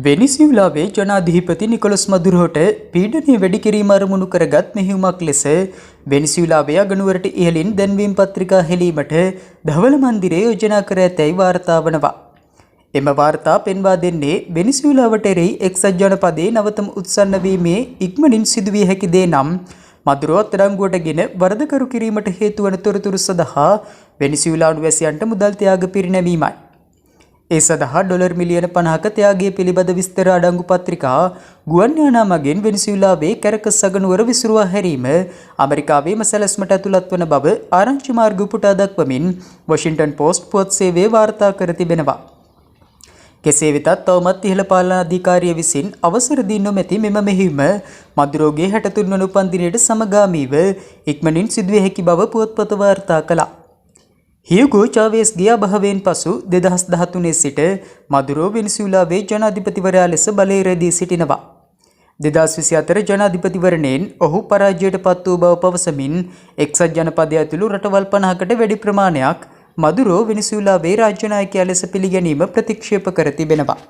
වෙනිසියුලාවේ ජනාධිපති නිකොලස් මදුරෝට පීඩනය වැඩි කිරීම අරමුණු කරගත් මෙහෙයුමක් ලෙස වෙනිසියුලාවේ අගනුවරට ඉහළින් දැන්වීම් පත්‍රිකා හෙළීමට ධවල මන්දිරය යෝජනා කර ඇතැයි වාර්තා වනවා. එම වාර්තා පෙන්වා දෙන්නේ වෙනිසියුලාවට එරෙහි එක්සත් ජනපදයේ නවතම උත්සන්න වීමේ ඉක්මනින් සිදුවිය හැකි දේ නම් මදුරෝ අත්අඩංගුවටගෙන වරදකරු කිරීමට හේතු වන තොරතුරු සඳහා වෙනිසියුලානු වැසියන්ට මුදල් ත්‍යාග පිරිනැමීමයි. ඒ සඳහා ඩොලර් මිලියන 50ක ත්‍යාගය පිළිබඳ විස්තර අඩංගු පත්‍රිකා ගුවන් යානා මගින් වෙනිසියුලාවේ කැරකස් අගනුවර විසිරුවා හැරීම ඇමරිකාවේම සැලැස්මට ඇතුළත් වන බව ආරංචි මාර්ග උපුටා දක්වමින් වොෂින්ටන් පෝස්ට් පුවත් සේවය වාර්තා කර තිබෙනවා. කෙසේ වෙතත් තවමත් ඉහළ පාලන අධිකාරිය විසින් අවසර දී නොමැති මෙම මෙහෙයුම මදුරෝගේ 63 වන උපන්දිනයට සමගාමීව ඉක්මනින් සිදුවිය හැකි බව පුවත්පත වාර්තා කළා. හියුගෝ චාවේස්ගේ අභාවයෙන් පසු 2013 සිට මදුරෝ වෙනිසියුලාවේ ජනාධිපතිවරයා ලෙස බලය රැඳී සිටිනවා. 2024 ජනාධිපතිවරණයෙන් ඔහු පරාජයට පත් වූ බව පවසමින් එක්සත් ජනපදය ඇතුළු රටවල් 50කට වැඩි ප්‍රමාණයක් මදුරෝ වෙනිසියුලාවේ රාජ්‍ය නායකයා ලෙස පිළිගැනීම ප්‍රතික්ෂේප කර තිබෙනවා.